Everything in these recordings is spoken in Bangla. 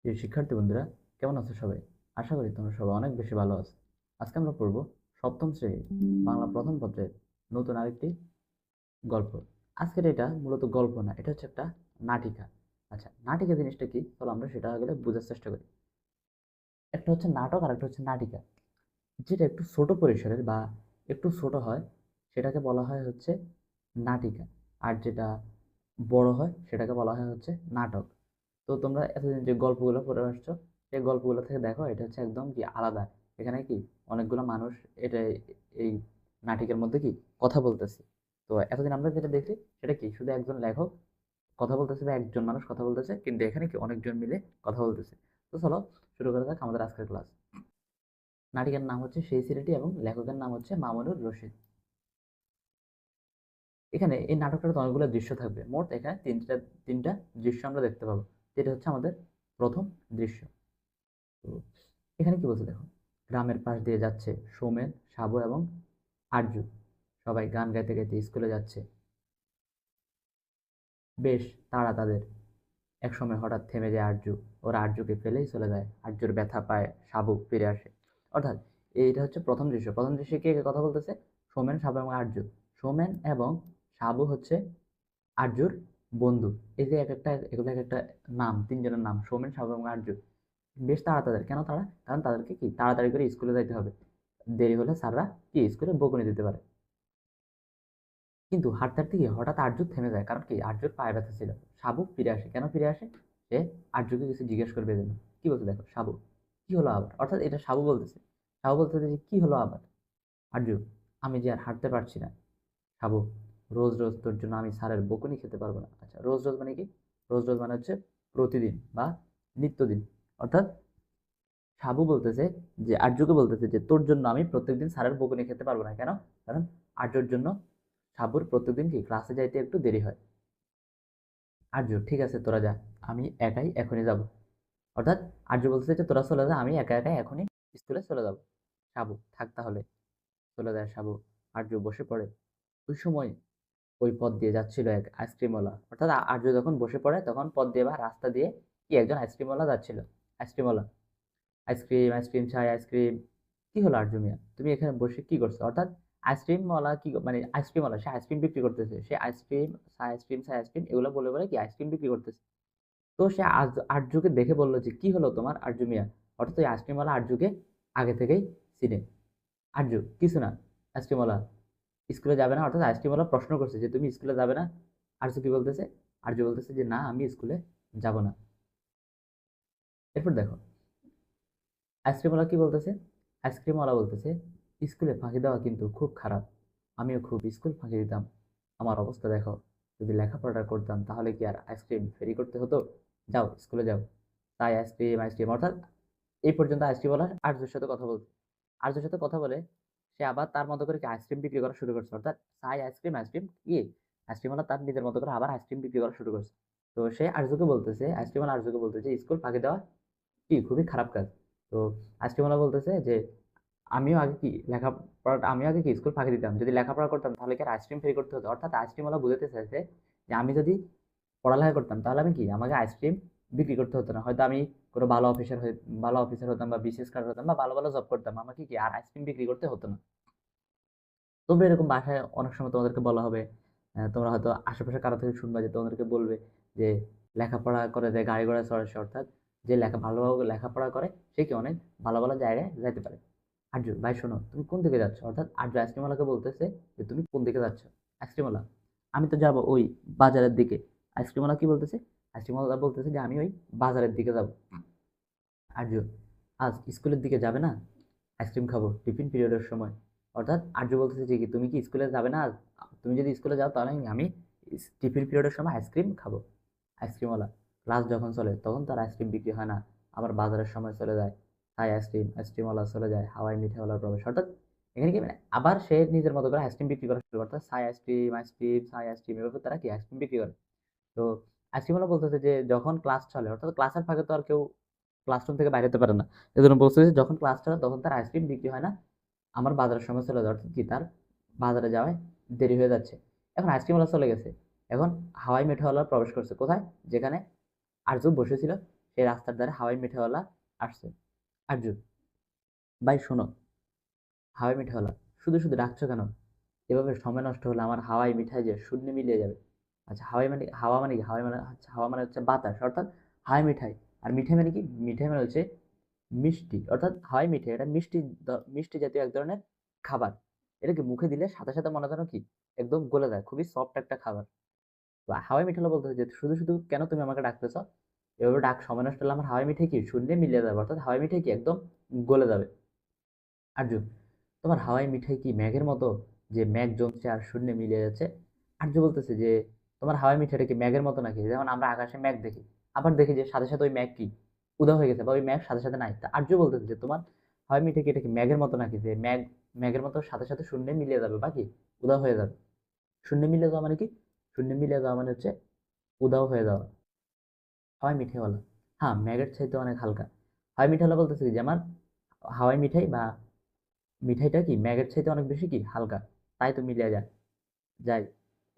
প্রিয় শিক্ষার্থী বন্ধুরা, কেমন আছো সবাই? আশা করি তোমরা সবাই অনেক বেশি ভালো আছো। আজকে আমরা পড়ব সপ্তম শ্রেণীর বাংলা প্রথম পত্রের নতুন আরেকটি গল্প। আজকের এটা মূলত গল্প না, এটা হচ্ছে একটা নাটিকা। আচ্ছা, নাটিকা জিনিসটা কি? চলো আমরা সেটা আগে বোঝার চেষ্টা করি। একটা হচ্ছে নাটক আর একটা হচ্ছে নাটিকা। যেটা একটু ছোট পরিসরের বা একটু ছোট হয় সেটাকে বলা হয় হচ্ছে নাটিকা। আর যেটা বড় হয় সেটাকে বলা হয় হচ্ছে নাটক। তো তোমরা এতদিন যে গল্পগুলো পড়ে আসছো সেই গল্পগুলো থেকে দেখো এটা হচ্ছে একদম কি আলাদা। এখানে কি অনেকগুলো মানুষ এটা এই নাটকের মধ্যে কি কথা বলতেছে। তো এতদিন আমরা যেটা দেখি সেটা কি শুধু একজন লেখক কথা বলতেছে বা একজন মানুষ কথা বলতেছে, কিন্তু এখানে কি অনেকজন মিলে কথা বলতেছে। তো চলো শুরু করা যাক আমাদের আজকের ক্লাস। নাটকের নাম হচ্ছে সেই ছেলেটি এবং লেখকের নাম হচ্ছে মামুনুর রশিদ। এখানে এই নাটকটাতে অনেকগুলো দৃশ্য থাকবে, মোট এখানে তিনটা দৃশ্য আমরা দেখতে পাবো। যেটা হচ্ছে আমাদের প্রথম দৃশ্য। তো এখানে কি বলছে দেখো, গ্রামের পাশ দিয়ে যাচ্ছে সৌমেন, সাবু এবং আরজু। সবাই গান গাইতে গাইতে স্কুলে যাচ্ছে। বেশ তাড়া তাদের। একসময় হঠাৎ থেমে যায় আরজু। ওরা আরজুকে ফেলেই চলে যায়। আরজুর ব্যথা পায়, সাবু ফিরে আসে। অর্থাৎ এইটা হচ্ছে প্রথম দৃশ্য। প্রথম দৃশ্যে কে কে কথা বলতেছে? সৌমেন, সাবু এবং আরজু। সৌমেন এবং সাবু হচ্ছে আরজুর বন্ধু। এই যে এগুলো এক একটা নাম, তিনজনের নাম সৌমেন, সাবু এবং আরজু। বেশ তাড়া তাদের। কেন তাড়া? কারণ তাদেরকে কি তাড়াতাড়ি করে স্কুলে যাইতে হবে। দেরি হলে স্যাররা কি স্কুলে বকুনি দিতে পারে। কিন্তু হাঁটতে হাঁটতে গিয়ে হঠাৎ আর্য থেমে যায়, কারণ কি আর্যর পায়ে ব্যথা ছিল। সাবু ফিরে আসে। কেন ফিরে আসে? সে আর্যকে কিছু জিজ্ঞেস করবে জন্য। কি বলছে দেখো, সাবু কি হলো আবার? অর্থাৎ এটা সাবু বলতেছে। সাবু বলতেছে যে কি হলো আবার? আর্য, আমি যে আর হাঁটতে পারছি না। সাবু, রোজ রোজ তোর জন্য আমি স্যারের বকুনি খেতে পারবো না। আচ্ছা, রোজ রোজ মানে কি? রোজ রোজ মানে হচ্ছে প্রতিদিন বা নিত্যদিন। অর্থাৎ সাবু বলতেছে যে আর্যকে বলতেছে যে তোর জন্য আমি প্রত্যেকদিন স্যারের বকুনি খেতে পারবো না। কেন? কারণ আর্যর জন্য সাবুর প্রত্যেকদিন কি ক্লাসে যাইতে একটু দেরি হয়। আর্য, ঠিক আছে তোরা যা, আমি একাই এখনই যাব। অর্থাৎ আর্য বলতেছে যে তোরা চলে যা, আমি একা একাই এখনই স্কুলে চলে যাব। সাবু, থাক তাহলে। চলে যায় সাবু। আর্য বসে পড়ে। ওই সময় ওই পথ দিয়ে যাচ্ছিল এক আইসক্রিমওয়ালা। অর্থাৎ আর্য যখন বসে পড়ে তখন পথ দিয়ে বা রাস্তা দিয়ে কি একজন আইসক্রিমওয়ালা যাচ্ছিল। আইসক্রিমওয়ালা, আইসক্রিম আইসক্রিম চাই আইসক্রিম। কি হলো আর্জু মিয়া, তুমি এখানে বসে কি করছো? অর্থাৎ আইসক্রিমওয়ালা কি মানে আইসক্রিমওয়ালা সে আইসক্রিম বিক্রি করতেছে। সে আইসক্রিম চাই আইসক্রিম চাই আইসক্রিম এগুলো বলে বলে কি আইসক্রিম বিক্রি করতেছে। তো সে আরজুকে দেখে বলল যে কি হলো তোমার আরজু মিয়া? অর্থাৎ ওই আইসক্রিমওয়ালা আরজুকে আগে থেকেই চিনে। আরজু, কিছু না। আইসক্রিমওয়ালা, স্কুলে যাবে না? অর্থাৎ আইসক্রিমওয়ালা প্রশ্ন করছে যে তুমি স্কুলে যাবে না? আরজু কি বলতেছে? আরজু বলতেছে যে না, আমি স্কুলে যাব না। এরপর দেখো আইসক্রিমওয়ালা কি বলতেছে। আইসক্রিমওয়ালা বলতেছে স্কুলে ফাঁকি দেওয়া কিন্তু খুব খারাপ। আমিও খুব স্কুল ফাঁকি দিতাম। আমার অবস্থা দেখো, যদি লেখাপড়া করতাম তাহলে কি আর আইসক্রিম ফেরি করতে হতো? যাও স্কুলে যাও। তাই আইসক্রিম আইসক্রিম। অর্থাৎ এই পর্যন্ত আইসক্রিমওয়ালা আর্যের সাথে কথা বলছে। আর্যের সাথে কথা বলে সে আবার তার মতো করে কি আইসক্রিম বিক্রি করা শুরু করছে। অর্থাৎ চাই আইসক্রিম আইসক্রিম কি আইসক্রিমওয়ালা তার নিজের মতো করে আবার আইসক্রিম বিক্রি করা শুরু করছে। তো সে আর্যকে বলতেছে, আইসক্রিমওয়ালা আর্যকে বলতেছে স্কুল ফাঁকি দেওয়া কি খুবই খারাপ কাজ। তো আইসক্রিমওয়ালা বলতেছে যে আমিও আগে কি স্কুল ফাঁকি দিতাম। যদি লেখাপড়া করতাম তাহলে কি আর আইসক্রিম ফ্রি করতে হতো? অর্থাৎ আইসক্রিমওয়ালা বুঝাতে চাইছে যে আমি যদি পড়ালেখা করতাম তাহলে আমি কি আমাকে আইসক্রিম বিক্রি করতে হতো না। হয়তো আমি কোনো ভালো অফিসার হতাম বা বিসিএস কার্ড হতাম বা ভালো ভালো জব করতাম, আমাকে কি আর আইসক্রিম বিক্রি করতে হতো না। তোমরা এরকম বাসায় অনেক সময় তোমাদেরকে বলা হবে, তোমরা হয়তো আশেপাশে কারো থেকে শুনবা যে তোমাদেরকে বলবে যে লেখাপড়া করে যে গাড়ি ঘোড়া চড়ে সে, অর্থাৎ যে ভালোভাবে লেখাপড়া করে সে কি অনেক ভালো ভালো জায়গায় যাইতে পারে। আর্য, ভাই শোনো তুমি কোন দিকে যাচ্ছ? অর্থাৎ আর্য আইসক্রিমওয়ালাকে বলতেছে যে তুমি কোন দিকে যাচ্ছ? আইসক্রিমওয়ালা, আমি তো যাবো ওই বাজারের দিকে। আইসক্রিমওয়ালা কি বলতেছে? আইসক্রিমওয়ালা বলতেছে যে আমি ওই বাজারের দিকে যাব। আর্য, আজ স্কুলের দিকে যাবে না? আইসক্রিম খাবো টিফিন পিরিয়ডের সময়। অর্থাৎ আর্য বলতেছে যে কি তুমি কি স্কুলে যাবে না আজ? তুমি যদি স্কুলে যাও তাহলে আমি টিফিন পিরিয়ডের সময় আইসক্রিম খাবো। আইসক্রিমওয়ালা, ক্লাস যখন চলে তখন তার আইসক্রিম বিক্রি হয় না, আবার বাজারের সময় চলে যায়। তাই আইসক্রিমওয়ালা চলে যায় হাওয়াই মিঠাইওয়ালার প্রবেশ। অর্থাৎ এখানে কি মানে আবার সে নিজের মতো করে আইসক্রিম বিক্রি করা শুরু করে। অর্থাৎ ছাই আইসক্রিম এভাবে তারা কি আইসক্রিম বিক্রি করে। তো আইসক্রিমওয়ালা বলতেছে যে যখন ক্লাস চলে, অর্থাৎ ক্লাসের ফাঁকে তো আর কেউ ক্লাসরুম থেকে বাইরে হতে পারে না। এজন্য বলছে যে যখন ক্লাস চলে তখন তার আইসক্রিম বিক্রি হয় না, আমার বাজারের সময় চলে যায়। অর্থাৎ কি তার বাজারে যাওয়ায় দেরি হয়ে যাচ্ছে। এখন আইসক্রিমওয়ালা চলে গেছে। এখন হাওয়াই মিঠাইওয়ালা প্রবেশ করছে কোথায়? যেখানে আরজু বসেছিল সেই রাস্তার ধারে হাওয়াই মিঠাইওয়ালা আসছে। আর্য, ভাই শোনো, হাওয়াই মিঠাইওয়ালা, শুধু শুধু ডাকছো কেন? এভাবে সময় নষ্ট হলে আমার হাওয়াই মিঠাই যে শূন্যে মিলিয়ে যাবে। আচ্ছা, হাওয়াই মানে হাওয়া মানে কি? হাওয়াই মানে হচ্ছে হাওয়া মানে হচ্ছে বাতাস, অর্থাৎ হাওয়াই মিঠাই। আর মিঠাই মানে কি? মিঠাই মানে হচ্ছে মিষ্টি, অর্থাৎ হাওয়াই মিঠাই এটা মিষ্টি, মিষ্টি জাতীয় এক ধরনের খাবার। এটাকে মুখে দিলে সাথে সাথে মনে করো কি একদম গলে যায়, খুবই সফট একটা খাবার। তো হাওয়াই মিঠাই বলতে যে শুধু শুধু কেন তুমি আমাকে ডাকতেছ? এভাবে ডাক সময় নষ্ট হলে আমার হাওয়াই মিঠাই কি শূন্যে মিলিয়ে যাবে, অর্থাৎ হাওয়াই মিঠাই কি একদম গলে যাবে। আর্য, তোমার হাওয়াই মিঠাই কি ম্যাগের মতো যে ম্যাগ জমছে আর শূন্যে মিলিয়ে যাচ্ছে? আর্য বলতেছে যে তোমার হাওয়াই মিঠাইটা কি ম্যাগের মতো নাকি? যেমন আমরা আকাশে ম্যাগ দেখি, আবার দেখি যে সাথে সাথে ওই ম্যাগ কি উদা হয়ে গেছে, বা ওই ম্যাগ সাথে সাথে নাই। তা আর্য বলতেছে যে তোমার হাওয়াই মিঠাই কি এটা কি ম্যাগের মতো নাকি, যে ম্যাগের মতো সাথে সাথে শূন্যে মিলিয়ে যাবে বা কি উদা হয়ে যাবে? শূন্যে মিলিয়ে যাওয়া মানে কি? শূন্যে মিলিয়ে যাওয়া মানে হচ্ছে উদাও হয়ে যাওয়া। হাওয়াই মিঠাইওয়ালা, হ্যাঁ ম্যাগের চাইতে অনেক হালকা। হাওয়াই মিঠাইওয়ালা বলতেছে কি যে আমার হাওয়াই মিঠাই বা মিঠাইটা কি ম্যাগের চাইতে অনেক বেশি কি হালকা, তাই তো মিলিয়ে যায় যাই।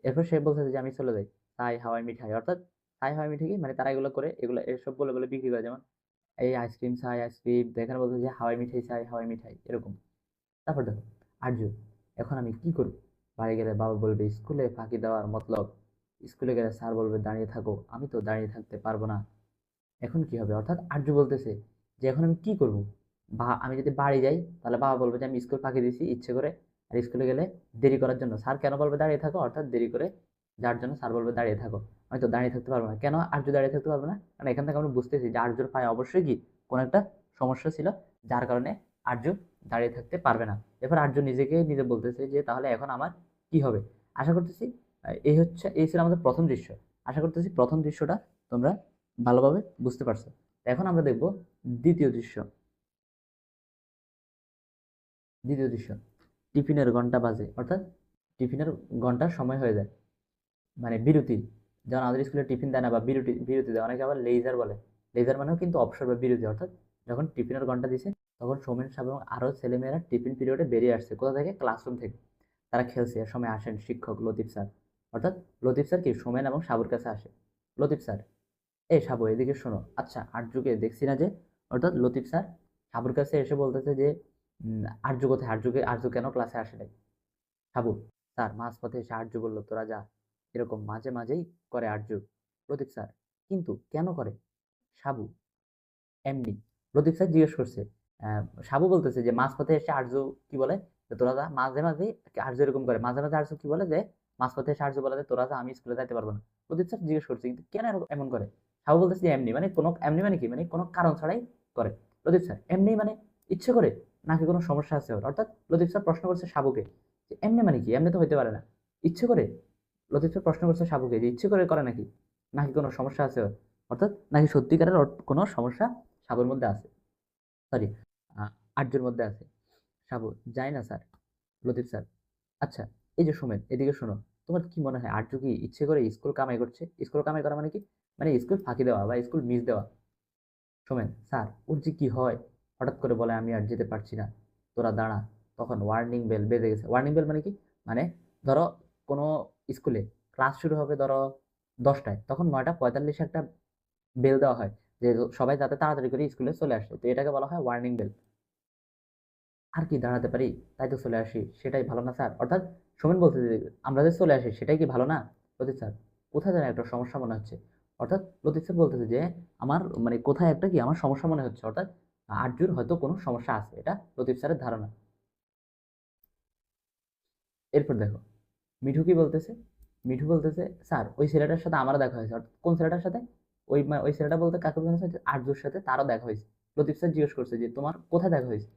এরপর সে বলতেছে যে আমি চলে যাই। তাই হাওয়াই মিঠাই, অর্থাৎ তাই হাওয়াই মিঠাই কি মানে তারা এগুলো করে, এগুলো এসব বলে বলে বিক্রি করে, যেমন এই আইসক্রিম চাই আইসক্রিম, তো এখানে বলতেছে যে হাওয়াই মিঠাই চাই হাওয়াই মিঠাই এরকম। তারপর দেখো আর্য, এখন আমি কি করব? বাড়ি গেলে বাবা বলবে স্কুলে ফাঁকি দেওয়ার মতলব, স্কুলে গেলে স্যার বলবে দাঁড়িয়ে থাকো, আমি তো দাঁড়িয়ে থাকতে পারবো না। এখন কি হবে? অর্থাৎ আর্য বলতেছে যে এখন আমি কি করব? বা আমি যদি বাড়ি যাই তাহলে বাবা বলবে যে আমি স্কুল ফাঁকি দিয়েছি ইচ্ছে করে, আর স্কুলে গেলে দেরি করার জন্য স্যার কেন বলবে দাঁড়িয়ে থাকো, অর্থাৎ দেরি করে যার জন্য স্যার বলবে দাঁড়িয়ে থাকো। আমি তো দাঁড়িয়ে থাকতে পারবো না। কেন আর্য দাঁড়িয়ে থাকতে পারবে না? কারণ এখান থেকে আমরা বুঝতেছি যে আর্যর পায়ে অবশ্যই কি কোনো একটা সমস্যা ছিল, যার কারণে আর্য দাঁড়িয়ে থাকতে পারবে না। এরপর আর্য নিজেকে নিজে বলতেছে যে তাহলে এখন আমার কি হবে? আশা করতেছি এই ছিল আমাদের প্রথম দৃশ্য। আশা করতেছি প্রথম দৃশ্যটা তোমরা ভালোভাবে বুঝতে পারছো। এখন আমরা দেখব দ্বিতীয় দৃশ্য। দ্বিতীয় দৃশ্য, টিফিনের ঘন্টা বাজে, অর্থাৎ টিফিনের ঘন্টার সময় হয়ে যায়, মানে বিরতি। যেমন আমাদের স্কুলে টিফিন দেয় না, বা বিরতি বিরতি দেয়, অনেকে আবার লেজার বলে। লেজার মানেও কিন্তু অবসর বা বিরতি, অর্থাৎ যখন টিফিনের ঘন্টা দিছে তখন সৌমেন সাহেব এবং আরো ছেলেমেয়েরা টিফিন পিরিয়ডে বেরিয়ে আসছে। কোথা থেকে? ক্লাসরুম থেকে। তারা খেলছে, এর সময় আসেন শিক্ষক লতিফ স্যার। অর্থাৎ লতিফ স্যার কি সৌমেন এবং সাবুর কাছে আসে। লতিফ স্যার, এই সাবু এদিকে শোনো, আচ্ছা আর্যকে দেখছি না যে? অর্থাৎ লতিফ স্যার সাবুর কাছে এসে বলতেছে যে আর্য কোথায়? আর্য কেন ক্লাসে আসে নাই? সাবু, স্যার মাঝপথে এসে আর্য বললো তোরা যা। এরকম মাঝে মাঝেই করে আর্য। লতিফ স্যার, কিন্তু কেন করে? সাবু, এমনি। লতিফ স্যার জিজ্ঞেস করছে। আহ, সাবু বলতেছে যে মাঝপথে এসে আর্য কি বলে যে তোরা যা। মাঝে মাঝে আর্য এরকম করে, মাঝে মাঝে আর্য কি বলে যে মাঝপথে এসে আর্য বলে যে তোরা যা, আমি স্কুলে যাইতে পারবো না। লতিফ স্যার জিজ্ঞেস করছে কিন্তু কেন এমন করে? সাবু বলতেছে যে এমনি, মানে কোনো এমনি মানে কি, মানে কোনো কারণ ছাড়াই করে। লতিফ স্যার, এমনি মানে ইচ্ছে করে নাকি কোনো সমস্যা আছে ওর? অর্থাৎ লতিফ স্যার প্রশ্ন করছে সাবুকে যে এমনি মানে কি, এমনি তো হইতে পারে না, ইচ্ছে করে। লতিফ স্যার প্রশ্ন করছে সাবুকে যে ইচ্ছে করে করে নাকি, নাকি কোনো সমস্যা আছে ওর? অর্থাৎ নাকি সত্যিকারের ওর কোনো সমস্যা সাবুর মধ্যে আছে, সরি আর্যের মধ্যে আছে। সাবু, যাই না স্যার। লতিফ স্যার, আচ্ছা এই যে সুমেন এদিকে শোনো, তোমার কি মনে হয় আর্য কি ইচ্ছে করে স্কুল কামাই করছে? স্কুল কামাই করা মানে কি? মানে স্কুল ফাঁকি দেওয়া বা স্কুল মিস দেওয়া। সোমেন, স্যার ওর যে কি হয়, হঠাৎ করে বলে আমি আর যেতে পারছি না, তোরা দাঁড়া। তখন ওয়ার্নিং বেল বেজে গেছে। ওয়ার্নিং বেল মানে কি? মানে ধরো কোনো স্কুলে ক্লাস শুরু হবে ধরো 10টায়, তখন 9টা 45-এ একটা বেল দেওয়া হয় যে সবাই যাতে তাড়াতাড়ি করে স্কুলে চলে আসে, তো এটাকে বলা হয় ওয়ার্নিং বেল। আর কি দাঁড়াতে পারি, তাই তো চলে আসি, সেটাই ভালো না স্যার? অর্থাৎ সোমেন বলছে যে আমরা যে চলে আসি সেটাই কি ভালো না? লতিফ স্যার, কোথায় যেন একটা সমস্যা মনে হচ্ছে। অর্থাৎ লতিফ স্যার বলতেছে যে আমার মানে কোথায় একটা কি আমার সমস্যা মনে হচ্ছে, অর্থাৎ আরজুর হয়তো কোনো সমস্যা আছে, এটা লতিফ স্যারের ধারণা। এরপর দেখো মিঠু কি বলতেছে। মিঠু বলতেছে স্যার ওই ছেলেটার সাথে আমারও দেখা হয়েছে। অর্থাৎ কোন ছেলেটার সাথে? ওই ছেলেটা বলতে কাকে বোঝানো হয়েছে? আরজুর সাথে তারও দেখা হয়েছে। লতিফ স্যার জিজ্ঞেস করছে যে তোমার কোথায় দেখা হয়েছে?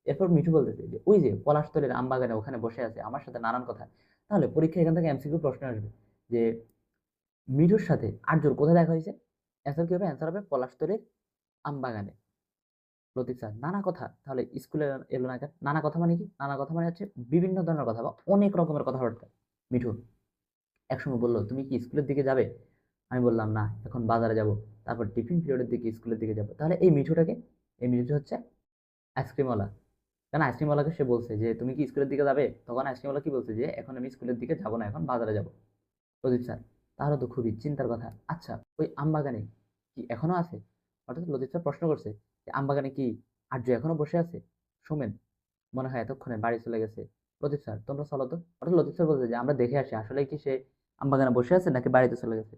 এরপর মিঠু বলতেছে যে ওই যে পলাশতলের আমবাগানে ওখানে বসে আছে আমার সাথে নানান কথা। তাহলে পরীক্ষা এখান থেকে এমসিকিউ প্রশ্ন আসবে যে মিঠুর সাথে আর্যর কোথায় দেখা হয়েছে? অ্যান্সার কি হবে? অ্যান্সার হবে পলাশতলের আমবাগানে। লতিফ স্যার, নানা কথা, তাহলে স্কুলে এলো না কেন? নানা কথা মানে কি? নানা কথা মানে হচ্ছে বিভিন্ন ধরনের কথা বা অনেক রকমের কথাবার্তা। মিঠু একসময় বললো তুমি কি স্কুলের দিকে যাবে? আমি বললাম না, এখন বাজারে যাব, তারপর টিফিন পিরিয়ডের দিকে স্কুলের দিকে যাব। তাহলে এই মিঠুটাকে, এই মিঠুটা হচ্ছে আইসক্রিমওয়ালা। কারণ আইসক্রিমওয়ালাকে সে বলছে যে তুমি কি স্কুলের দিকে যাবে, তখন আইসক্রিমওয়ালা কি বলছে যে এখন আমি স্কুলের দিকে যাবো না, এখন বাজারে যাব। প্রদীপ স্যার, তাহলে তো খুবই চিন্তার কথা। আচ্ছা ওই আমবাগানে কি এখনো আছে? অর্থাৎ লতিফ স্যার প্রশ্ন করছে যে আমবাগানে কি আর্য এখনো বসে আছে? সোমেন মনে হয় এতক্ষণে বাড়ি চলে গেছে। লতিফ স্যার তোমরা চলো তো। অর্থাৎ লতিফ স্যার বলছে যে আমরা দেখে আসি আসলে কি সে আমবাগানে বসে আছে নাকি বাড়িতে চলে গেছে।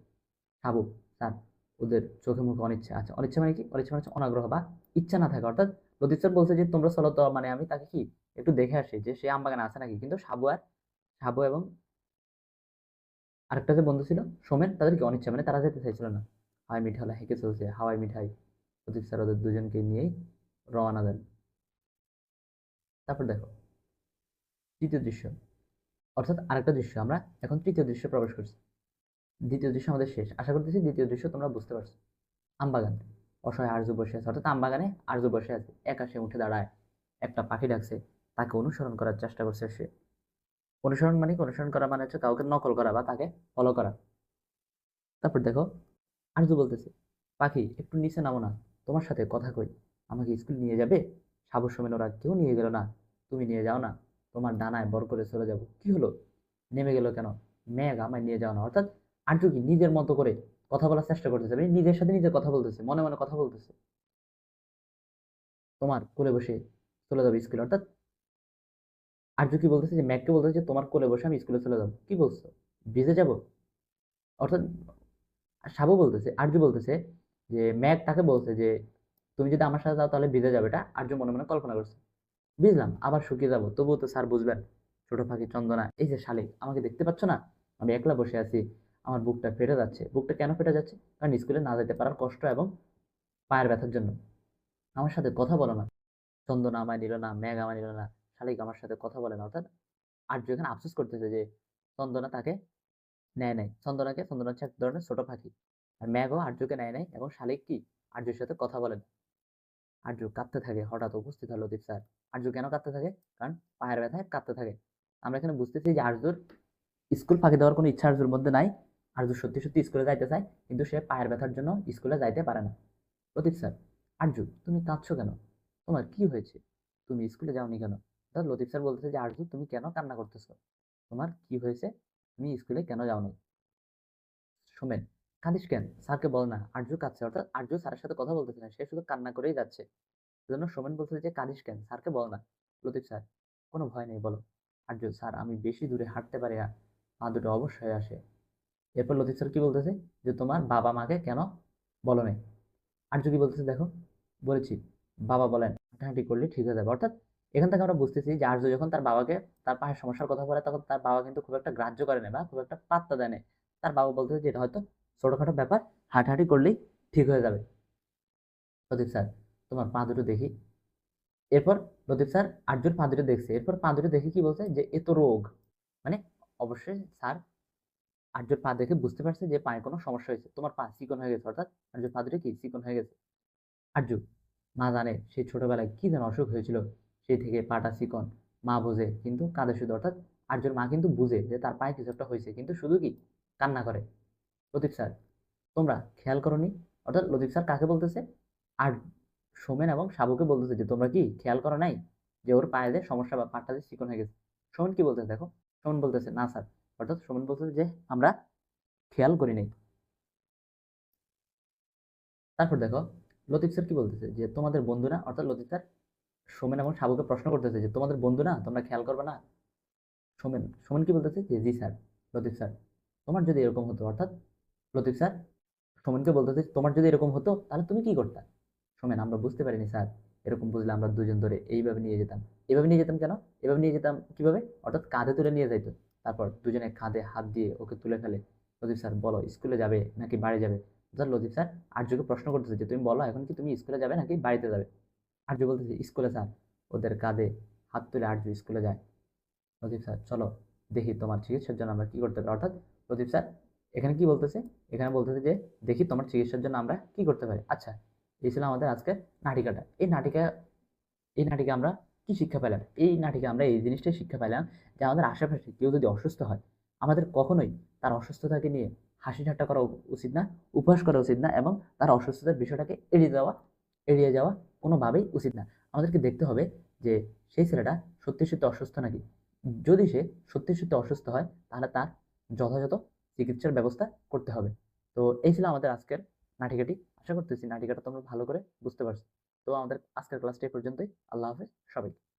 সাবু স্যার ওদের চোখে মুখে অনিচ্ছা। আচ্ছা অনিচ্ছা মানে কি? অনিচ্ছা মানে হচ্ছে অনাগ্রহ বা ইচ্ছা না থাকা। অর্থাৎ লতিফ স্যার বলছে যে তোমরা চলো তো, মানে আমি তাকে কি একটু দেখে আসি যে সে আমবাগানে আছে নাকি। কিন্তু সাবু এবং আরেকটা যে বন্ধু ছিল সোমেন, তাদের কি অনিচ্ছা, মানে তারা যেতে চাইছিল না। হাওয়াই মিঠালা হেঁকে চলছে হাওয়াই মিঠাই। প্রদীপ স্যার ওদের দুজনকে নিয়েই রওনা দেন। তারপর দেখো তৃতীয় দৃশ্য, অর্থাৎ আরেকটা দৃশ্য, আমরা এখন তৃতীয় দৃশ্যে প্রবেশ করছি। দ্বিতীয় দৃশ্য আমাদের শেষ, আশা করতেছি দ্বিতীয় দৃশ্য তোমরা বুঝতে পারছো। আমবাগান, অসহায় আরজু বসে আছে, অর্থাৎ আমবাগানে আরজু বসে আছে, একা সে উঠে দাঁড়ায়। একটা পাখি ডাকছে, তাকে অনুসরণ করার চেষ্টা করছে সে। অনুসরণ মানে কি? অনুসরণ করা মানে হচ্ছে কাউকে নকল করা বা তাকে ফলো করা। তারপর দেখো আরজু বলতেছে, পাখি একটু নিচে নামো না, তোমার সাথে কথা কই। আমাকে স্কুল নিয়ে যাবে? সাবু সোমেন ওরা কেউ নিয়ে গেল না, তুমি নিয়ে যাও না, তোমার ডানায় বর করে চলে যাব। কি হলো, নেমে গেল কেন? মেঘ আমায় নিয়ে যাও না। অর্থাৎ আরজু কি নিজের মতো করে কথা বলার চেষ্টা করতেছে, মানে নিজের সাথে নিজে কথা বলতেছে, মনে মনে কথা বলতেছে। তোমার কোলে বসে চলে যাবো স্কুলে। অর্থাৎ আরজু কি বলতেছে যে ম্যাগকে বলতেছে যে তোমার কোলে বসে আমি স্কুলে চলে যাবো। কি বলছো, ভিজে যাব? অর্থাৎ সাবু বলতেছে, আরজু বলতেছে যে ম্যাগ তাকে বলছে যে তুমি যদি আমার সাথে যাও তাহলে ভিজে যাবে। এটা আরজু মনে মনে কল্পনা করছে। বুঝলাম, আবার শুকিয়ে যাবো, তবুও তো স্যার বুঝবেন। ছোট পাখি চন্দনা, এই যে শালিক, আমাকে দেখতে পাচ্ছ না? আমি একলা বসে আছি, আমার বুকটা ফেটে যাচ্ছে। বুকটা কেন ফেটে যাচ্ছে? কারণ স্কুলে না যেতে পারার কষ্ট এবং পায়ের ব্যথার জন্য। আমার সাথে কথা বলো না। চন্দনা আমায় নিল না, মেঘ আমায় নিল না, শালিক আমার সাথে কথা বলে না। অর্থাৎ আর্য এখানে আফসোস করতেছে যে চন্দনা তাকে নেয় নাই। চন্দনা হচ্ছে এক ধরনের ছোট পাখি, আর মেঘও আর্যকে নেয় নাই, এবং শালিক কি আর্যের সাথে কথা বলেন। আর্য কাঁদতে থাকে, হঠাৎ উপস্থিত হলো লতিফ স্যার। আর্য কেন কাঁদতে থাকে? কারণ পায়ের ব্যথায় কাঁদতে থাকে। আমরা এখানে বুঝতেছি যে আর্যর স্কুল ফাঁকি দেওয়ার কোনো ইচ্ছা আর্যর মধ্যে নাই। আর্য সত্যি সত্যি স্কুলে যাইতে চায়, কিন্তু সে পায়ের ব্যথার জন্য স্কুলে যাইতে পারে না। লতিফ স্যার, আর্য তুমি কাঁদছো কেন? তোমার কি হয়েছে? তুমি স্কুলে যাওনি কেন? তাহলে লতিফ স্যার বলতেছে যে আর্য তুমি কেন কান্না করতেছো? তোমার কি হয়েছে? তুমি স্কুলে কেন যাওনি? সোমেন, কাঁদিস কেন? স্যারকে বল না। আর্য কাঁদছে, অর্থাৎ আর্য স্যারের সাথে কথা বলতেছে না, সে শুধু কান্না করেই যাচ্ছে। সেজন্য সোমেন বলতেছে যে কাঁদিস কেন? স্যারকে বল না। লতিফ স্যার, কোনো ভয় নেই, বলো। আর্য স্যার, আমি বেশি দূরে হাঁটতে পারি না, পা দুটো অবশ হয়ে আসে। এরপর লতিফ স্যার কি বলতেছে যে তোমার বাবা মাকে কেন বলো নাই? আর্য কি বলতেছে দেখো, বলেছি, বাবা বলেন হাঁটাহাঁটি করলে ঠিক হয়ে যাবে। অর্থাৎ এখান থেকে আমরা বুঝতেছি যে আর্য যখন তার বাবাকে তার পায়ের সমস্যার কথা বলে, তখন তার বাবা কিন্তু খুব একটা গ্রাহ্য করে না বা খুব একটা পাত্তা দেয় না। তার বাবা বলতেছে যে এটা হয়তো ছোটখাটো ব্যাপার, হাঁটাহাঁটি করলেই ঠিক হয়ে যাবে। লতিফ স্যার, তোমার পা দুটো দেখি। এরপর লতিফ স্যার আর্যর পা দুটো দেখছে, এরপর পা দুটো দেখে কি বলছে যে এ তো রোগ। মানে অবশ্যই স্যার আর্যর পা দেখে বুঝতে পারছে যে পায়ে কোনো সমস্যা হয়েছে। তোমার পা চিকন হয়ে গেছে, অর্থাৎ আর্যর পা দুটো কি চিকন হয়ে গেছে। আর্য, মা জানে সেই ছোটবেলায় কি যেন অসুখ হয়েছিল, সেই থেকে পাটা চিকন। মা বোঝে কিন্তু কাঁদে শুধু। অর্থাৎ আর্যর মা কিন্তু বুঝে যে তার পায়ে কিছু একটা হয়েছে, কিন্তু শুধু কি কান্না করে। লতিফ স্যার, তোমরা খেয়াল করোনি? অর্থাৎ লতিফ স্যার কাকে বলতেছে? আর সোমেন এবং সাবুকে বলতেছে যে তোমরা কি খেয়াল করো নাই যে ওর পায়ে যে সমস্যা বা পাটা যে চিকন হয়ে গেছে? সোমেন কি বলতেছে দেখো, সোমেন বলতেছে না স্যার। অর্থাৎ সোমেন বলতেছে যে আমরা খেয়াল করি নাই। তারপর দেখো লতিফ স্যার কি বলতেছে যে তোমাদের বন্ধু না। অর্থাৎ লতিফ স্যার সোমেন এবং সাবুকে প্রশ্ন করতেছে যে তোমাদের বন্ধু না, তোমরা খেয়াল করবে না? সোমেন সোমেন কি বলতেছে যে জি স্যার। লতিফ স্যার, তোমার যদি এরকম হতো, অর্থাৎ লতিফ স্যার সোমেনকে বলতেছে তোমার যদি এরকম হতো তাহলে তুমি কি করতে? সোমেন, আমরা বুঝতে পারিনি স্যার, এরকম বুঝলে আমরা দুজন ধরে এইভাবে নিয়ে যেতাম। এভাবে নিয়ে যেতাম কেন? এভাবে নিয়ে যেতাম কিভাবে? অর্থাৎ কাঁধে তুলে নিয়ে যাইতো। তারপর দুজনে কাঁধে হাত দিয়ে ওকে তুলে ফেলে। লতিফ স্যার, বলো স্কুলে যাবে নাকি বাড়ি যাবে? অর্থাৎ লতিফ স্যার আর্যকে প্রশ্ন করতেছে যে তুমি বলো এখন কি তুমি স্কুলে যাবে নাকি বাড়িতে যাবে? আর্য বলতেছে স্কুলে স্যার। ওদের কাঁধে হাত তুলে আর্য স্কুলে যায়। লতিফ স্যার, চলো দেখি তোমার চিকিৎসার জন্য আমরা কি করতে পারি। অর্থাৎ লতিফ স্যার এখানে কি বলতেছে? এখানে বলতেছে যে দেখি তোমার চিকিৎসার জন্য আমরা কি করতে পারি। আচ্ছা, এই ছিল আমাদের আজকের নাটিকাটা। এই নাটিকা আমরা কি শিক্ষা পেলাম? এই নাটিকা আমরা এই জিনিসটাই শিক্ষা পেলাম যে আমাদের আশেপাশে কেউ যদি অসুস্থ হয়, আমাদের কখনোই তার অসুস্থতাকে নিয়ে হাসি ঠাট্টা করা উচিত না, উপহাস করা উচিত না, এবং তার অসুস্থতার বিষয়টাকে এড়িয়ে যাওয়া কোনোভাবেই উচিত না। আমাদেরকে দেখতে হবে যে সেই ছেলেটা সত্যি সত্যি অসুস্থ নাকি। যদি সে সত্যি সত্যি অসুস্থ হয় তাহলে তার যথাযথ চিকিৎসার ব্যবস্থা করতে হবে। তো এই ছিল আমাদের আজকের নাটিকাটি। আশা করতেছি নাটিকাটা তোমরা ভালো করে বুঝতে পারছো। তো আমাদের আজকের ক্লাসটা এই পর্যন্তই। আল্লাহ হাফেজ সবাইকে।